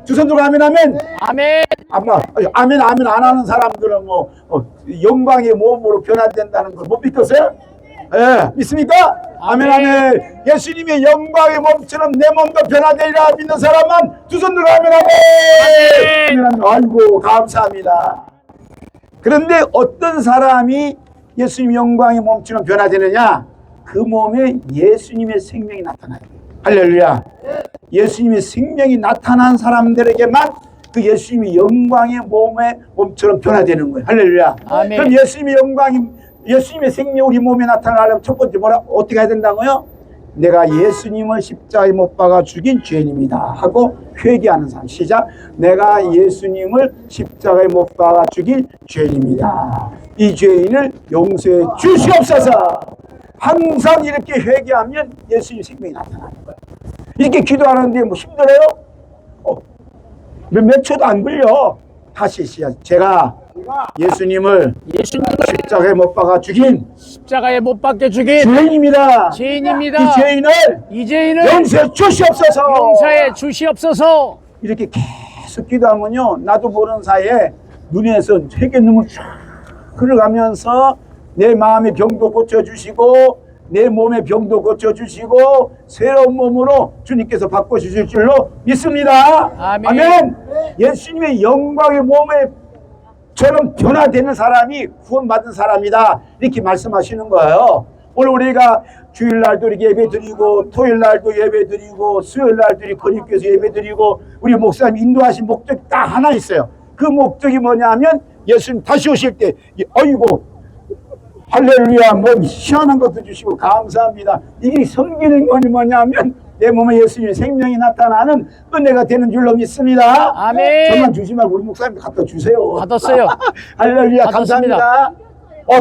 두 손 들고 아멘, 아멘. 아멘. 아멘, 아멘 안 하는 사람들은 뭐 영광의 몸으로 변화된다는 걸 못 믿겠어요? 예, 믿습니까? 아멘, 아멘. 예수님의 영광의 몸처럼 내 몸도 변화되리라 믿는 사람만 두 손 들고 아멘, 아멘. 아멘. 아이고, 감사합니다. 그런데 어떤 사람이 예수님 영광의 몸처럼 변화되느냐? 그 몸에 예수님의 생명이 나타나요. 할렐루야. 예수님의 생명이 나타난 사람들에게만 그 예수님의 영광의 몸처럼 변화되는 거예요. 할렐루야. 아멘. 그럼 예수님의 생명이 우리 몸에 나타나려면 첫 번째 어떻게 해야 된다고요? 내가 예수님을 십자가에 못 박아 죽인 죄인입니다 하고 회개하는 사람. 시작. 내가 예수님을 십자가에 못 박아 죽인 죄인입니다. 이 죄인을 용서해 주시옵소서. 항상 이렇게 회개하면 예수님 생명이 나타나는 거예요. 이렇게 기도하는데 뭐 힘들어요? 몇 초도 안 걸려. 다시 시작. 제가 예수님을 십자가에 못 박아 죽인 십자가에 못 박혀 죽인 죄인입니다. 죄인입니다. 이 죄인을 용서해 용서해 주시옵소서. 주시옵소서. 이렇게 계속 기도하면요, 나도 모르는 사이에 눈에서 회개 눈물 쫙 흘러가면서 내 마음의 병도 고쳐주시고 내 몸의 병도 고쳐주시고 새로운 몸으로 주님께서 바꿔주실 줄로 믿습니다. 아멘. 아멘. 예수님의 영광의 몸에처럼 변화되는 사람이 구원받은 사람이다, 이렇게 말씀하시는 거예요. 오늘 우리가 주일날도 이렇게 예배드리고 토요일날도 예배드리고 수요일날도 이렇게 거립교회에서 예배드리고 우리 목사님 인도하신 목적이 딱 하나 있어요. 그 목적이 뭐냐면 예수님 다시 오실 때 어이고 할렐루야 뭐 희한한 것도 주시고 감사합니다. 이게 섬기는 건 뭐냐면 내 몸에 예수님의 생명이 나타나는 은혜가 되는 줄로 믿습니다. 아멘. 저만 주지 말고 우리 목사님 갖다 주세요. 받았어요. 할렐루야. 받았습니다. 감사합니다.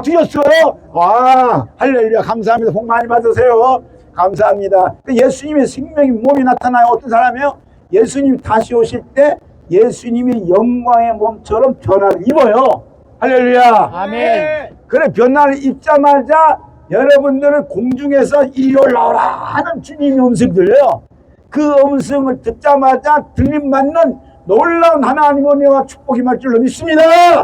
드렸어요? 와, 할렐루야. 감사합니다. 복 많이 받으세요. 감사합니다. 예수님의 생명이 몸이 나타나요. 어떤 사람이요? 예수님이 다시 오실 때 예수님의 영광의 몸처럼 변화를 입어요. 할렐루야. 아멘. 그래, 변화를 입자마자 여러분들은 공중에서 이리 올라오라 하는 주님의 음성이 들려요. 그 음성을 듣자마자 들림받는 놀라운 하나님의 은혜와 축복이 말 줄로 믿습니다.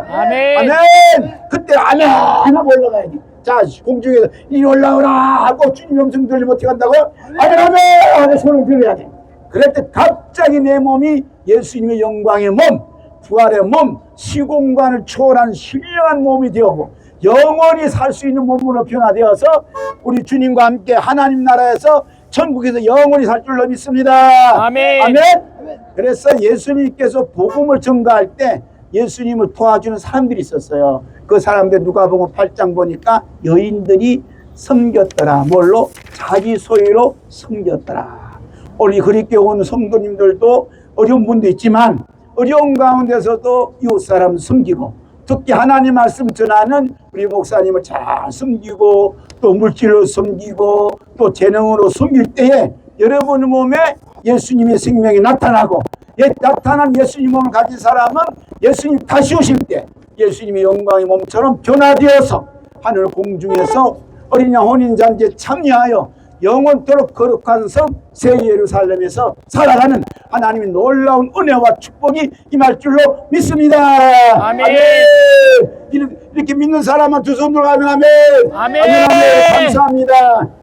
아멘. 아멘. 그때 아멘 하고 올라가야 돼. 자, 공중에서 이리 올라오라 하고 주님의 음성 들리면 어떻게 한다고요? 아멘 아멘 하고 손을 들어야 돼. 그럴 때 갑자기 내 몸이 예수님의 영광의 몸, 부활의 몸, 시공간을 초월한 신령한 몸이 되었고 영원히 살 수 있는 몸으로 변화되어서 우리 주님과 함께 하나님 나라에서 천국에서 영원히 살 줄로 믿습니다. 아멘. 아멘. 그래서 예수님께서 복음을 전가할 때 예수님을 도와주는 사람들이 있었어요. 그 사람들 누가복음 8장 보니까 여인들이 섬겼더라. 뭘로? 자기 소유로 섬겼더라. 우리 그리스도에 오는 성도님들도 어려운 분도 있지만 어려운 가운데서도 이웃사람 섬기고, 특히 하나님 말씀 전하는 우리 목사님을 잘 섬기고, 또 물질로 섬기고, 또 재능으로 섬길 때에 여러분 몸에 예수님의 생명이 나타나고, 나타난 예수님 몸을 가진 사람은 예수님 다시 오실 때 예수님의 영광의 몸처럼 변화되어서 하늘 공중에서 어린 양 혼인잔치에 참여하여 영원토록 거룩한 섬 새 예루살렘에서 살아가는 하나님의 놀라운 은혜와 축복이 임할 줄로 믿습니다. 아멘. 이렇게 믿는 사람은 두 손 들어가면 아멘. 아멘. 아멘. 감사합니다.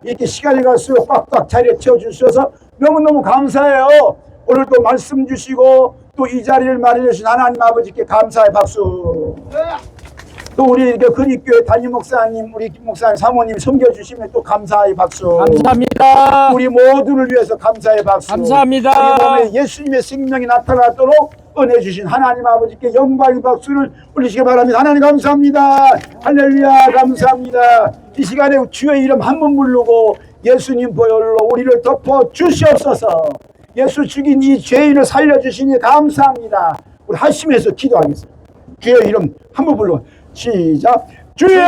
이렇게 시간이 갈수록 꽉꽉 차려 채워주셔서 너무너무 감사해요. 오늘도 말씀 주시고 또 이 자리를 마련해 주신 하나님 아버지께 감사의 박수. 또 우리 그리교회 담임 목사님, 우리 김 목사님, 사모님 섬겨주시면 또 감사의 박수. 감사합니다. 우리 모두를 위해서 감사의 박수. 감사합니다. 우리 몸에 예수님의 생명이 나타나도록 은혜 주신 하나님 아버지께 영광의 박수를 올리시기 바랍니다. 하나님 감사합니다. 할렐루야 감사합니다. 이 시간에 주의 이름 한 번 부르고 예수님 보혈로 우리를 덮어 주시옵소서. 예수 죽인 이 죄인을 살려주시니 감사합니다. 우리 하심에서 기도하겠습니다. 주의 이름 한 번 불러 시작. 주여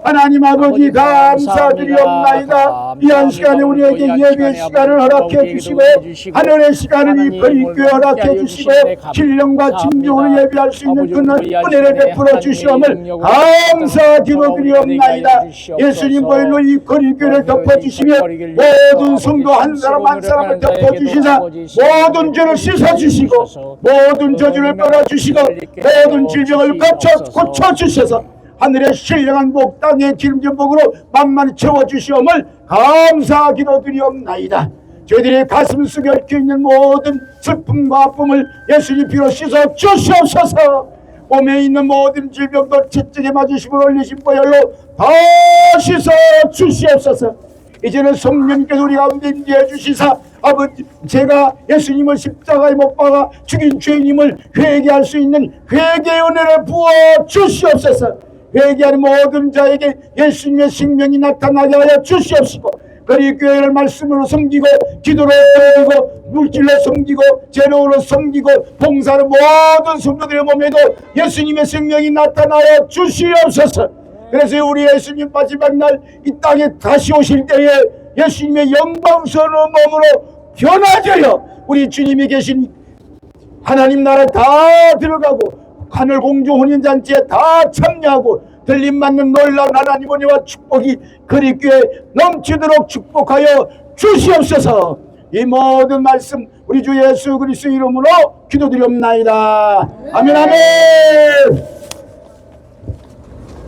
하나님 아버지 감사드리옵나이다. 이한 시간에 우리에게 예배 시간을 허락해 주시고 하늘의 시간을 이 거리교회 허락해 주시고 신령과 진정으로 예배할 수 있는 그는 은혜를 베풀어 주시옵을 감사드리옵나이다. 예수님 보혈로 이 거리교회를 덮어주시며 모든 성도 한 사람 한 사람을 덮어주시사 모든 죄를 씻어주시고 모든 저주를 떨어주시고 모든 질병을 고쳐주셔서 하늘의 신령한 복 땅의 기름진 복으로 만만히 채워주시옵을 감사 기도드리옵나이다. 저희들의 가슴 속에 얽혀있는 모든 슬픔과 아픔을 예수님 피로 씻어 주시옵소서. 몸에 있는 모든 질병도 채찍에 맞으심을 올리신 보혈로 다 씻어 주시옵소서. 이제는 성령님께서 우리 가운데 임재해 주시사 아버지 제가 예수님을 십자가에 못 박아 죽인 죄인임을 회개할 수 있는 회개의 은혜를 부어 주시옵소서. 회개하는 모든 자에게 예수님의 생명이 나타나게 하여 주시옵시고 그리 교회를 말씀으로 섬기고 기도로 섬기고 물질로 섬기고 재능으로 섬기고 봉사하는 모든 성도들의 몸에도 예수님의 생명이 나타나여 주시옵소서. 그래서 우리 예수님 마지막 날 이 땅에 다시 오실 때에 예수님의 영광스러운 몸으로 변화되어 우리 주님이 계신 하나님 나라에 다 들어가고 하늘 공중 혼인잔치에 다 참여하고 들림 맞는 놀라운 하나님 은혜와 축복이 그리교에 넘치도록 축복하여 주시옵소서. 이 모든 말씀 우리 주 예수 그리스도 이름으로 기도드리옵나이다. 아멘 아멘.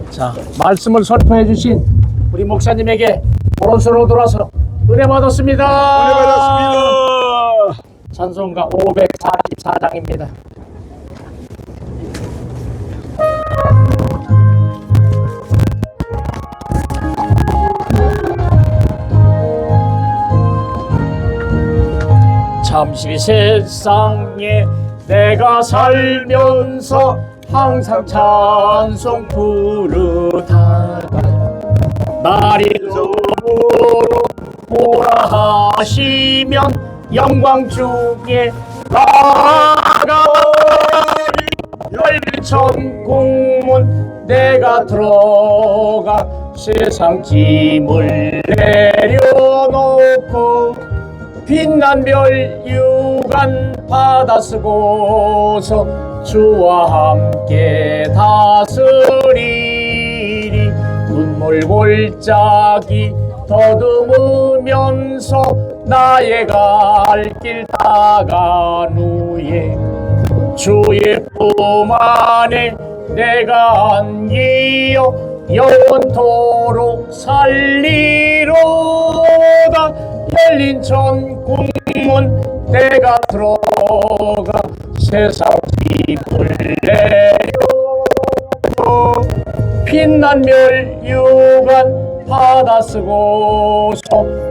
자, 말씀을 설포해 주신 우리 목사님에게 오른손으로 돌아서 은혜 받았습니다. 은혜 받았습니다. 찬송가 544장입니다. 잠시 세상에 내가 살면서 항상 찬송 부르다가 날이 저물어 오라 하시면 영광 중에 나가리 열천 공문 내가 들어가 세상 짐을 내려놓고 빛난 별 유관 받아 쓰고서 주와 함께 다스리리. 눈물 골짜기 더듬으면서 나의 갈 길 다간 후에 주의 품 안에 내가 안기어 영원토록 살리로다. 열린 천국문 내가 들어가 세상 짐을 내려 빛난 멸유관 받아 쓰고서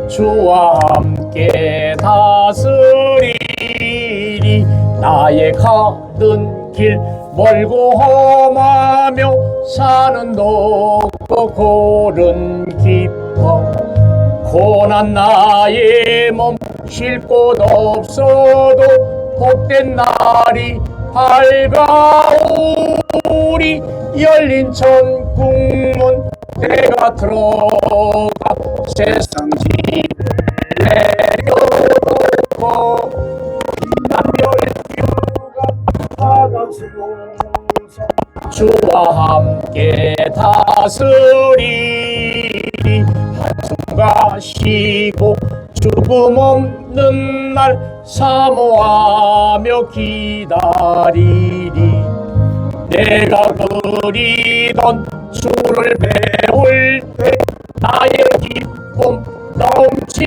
주와 함께 다스리리. 나의 가는 길 멀고 험하며 산은 높고 골은 깊어 고난 나의 몸 쉴 곳 없어도 복된 날이 밝아오리. 열린 천국문 내가 들어가 세상 집을 내려놓고 남별교가 받아주고서 주와 함께 다스리리. 한숨가 쉬고 죽음 없는 날 사모하며 기다리리. 내가 그리던 주를 배울 때 나의 기쁨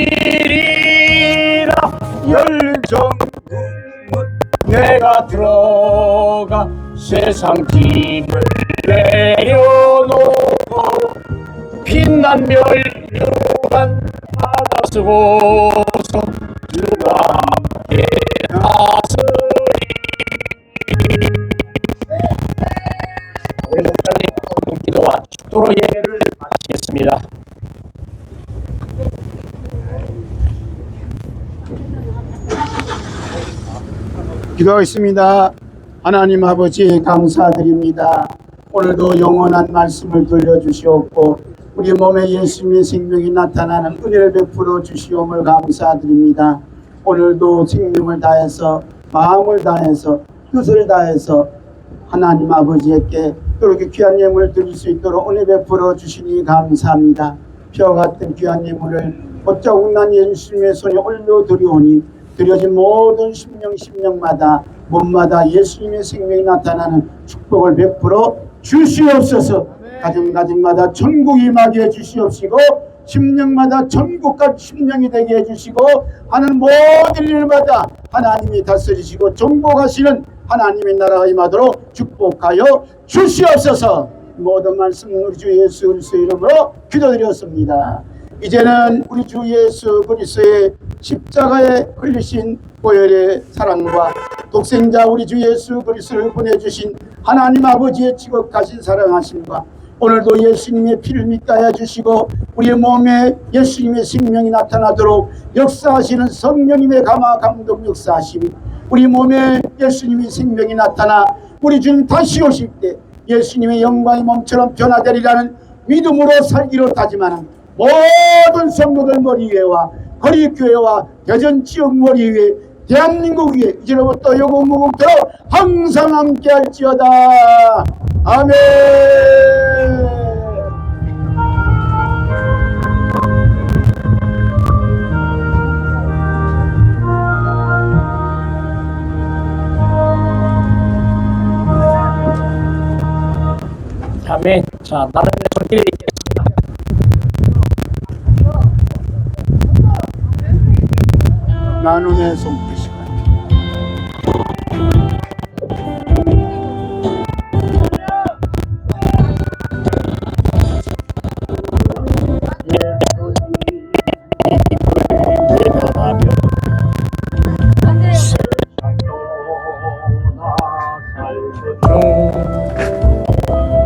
넘치리라. 열린 정문 내가 들어가 세상 짐을 내려놓고 빛난 멸류관 받아 쓰고서 주와 함께 다스리리. 우리 목사님 기도와 축도로 예배를 마치겠습니다. 기도하겠습니다. 하나님 아버지 감사드립니다. 오늘도 영원한 말씀을 들려주시옵고 우리 몸에 예수님의 생명이 나타나는 은혜를 베풀어 주시옵을 감사드립니다. 오늘도 생명을 다해서 마음을 다해서 뜻을 다해서 하나님 아버지에게 그렇게 귀한 예물을 드릴 수 있도록 은혜 베풀어 주시니 감사합니다. 피와 같은 귀한 예물을 곧자국 난 예수님의 손에 올려드리오니 드려진 모든 심령마다 몸마다 예수님의 생명이 나타나는 축복을 베풀어 주시옵소서. 가정마다 천국이 임하게 해주시옵시고 심령마다 천국과 심령이 되게 해주시고 하는 모든 일마다 하나님이 다스리시고 정복하시는 하나님의 나라가 임하도록 축복하여 주시옵소서. 모든 말씀 우리 주 예수 그리스도의 이름으로 기도드렸습니다. 이제는 우리 주 예수 그리스도의 십자가에 흘리신 보혈의 사랑과 독생자 우리 주 예수 그리스도를 보내주신 하나님 아버지의 지극하신 사랑하심과 오늘도 예수님의 피를 믿게 해주시고 우리의 몸에 예수님의 생명이 나타나도록 역사하시는 성령님의 감화 감동 역사하심이 우리 몸에 예수님의 생명이 나타나 우리 주님 다시 오실 때 예수님의 영광의 몸처럼 변화되리라는 믿음으로 살기로 다짐하는 모든 성도들 머리 위에와 거리교회와 대전 지역 머리 위에 대한민국 위에 이제로부터 영원무궁토록 항상 함께할지어다. 아멘. 아멘. 자, 나는 손길 있겠습니다. 나눔의 손길 시간.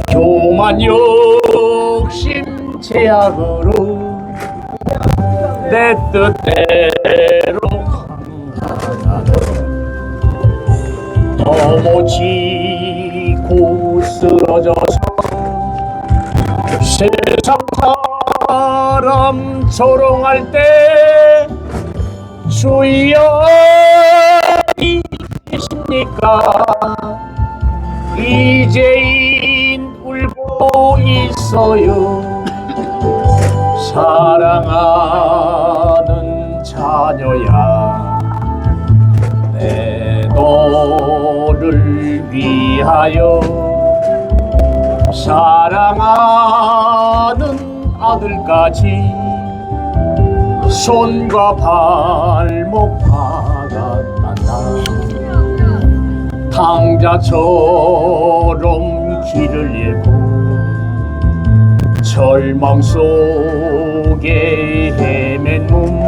교만 욕심 제약으로 내 뜻대로 넘어지고 쓰러져서 세상 사람 조롱할 때 주여 어디 계십니까? 이제인 울고 있어요. 사랑하는 자녀야 내 너를 위하여 사랑하는 아들까지 손과 발목 박아난다. 강자처럼 길을 잃고 절망 속에 헤맨 몸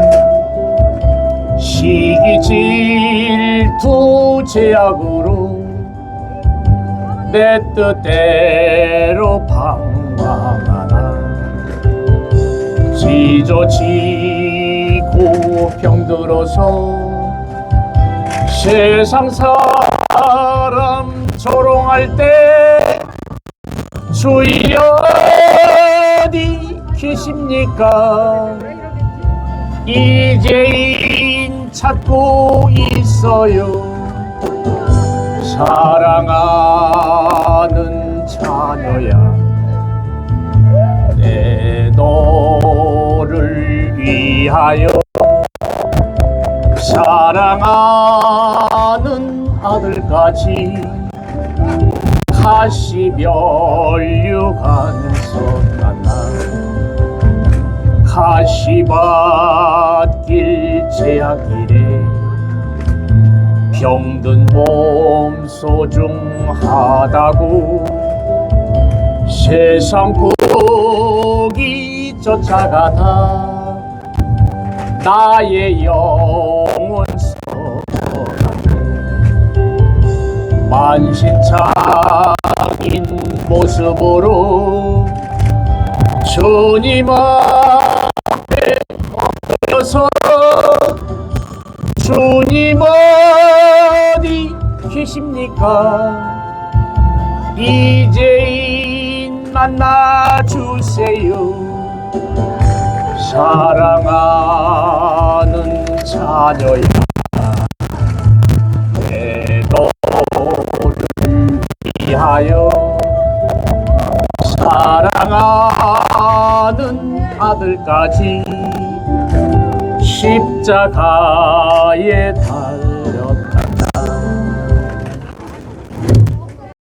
시기 질투 제약으로 내 뜻대로 방황하나 찢어지고 병들어서 세상 사람 조롱할 때 주여 어디 계십니까? 이제인 찾고 있어요. 사랑하는 자녀야 내 너를 위하여 사랑하는 아들까지 가시면류관 만나 가시밭길 제약길에 병든 몸 소중하다고 세상 복이 쫓아가다 나의 영혼 만신창인 모습으로 주님 앞에 엎드려서 주님 어디 계십니까? 이제인 만나주세요. 사랑하는 자녀야 내 너를 위하여 사랑하는 아들까지 십자가에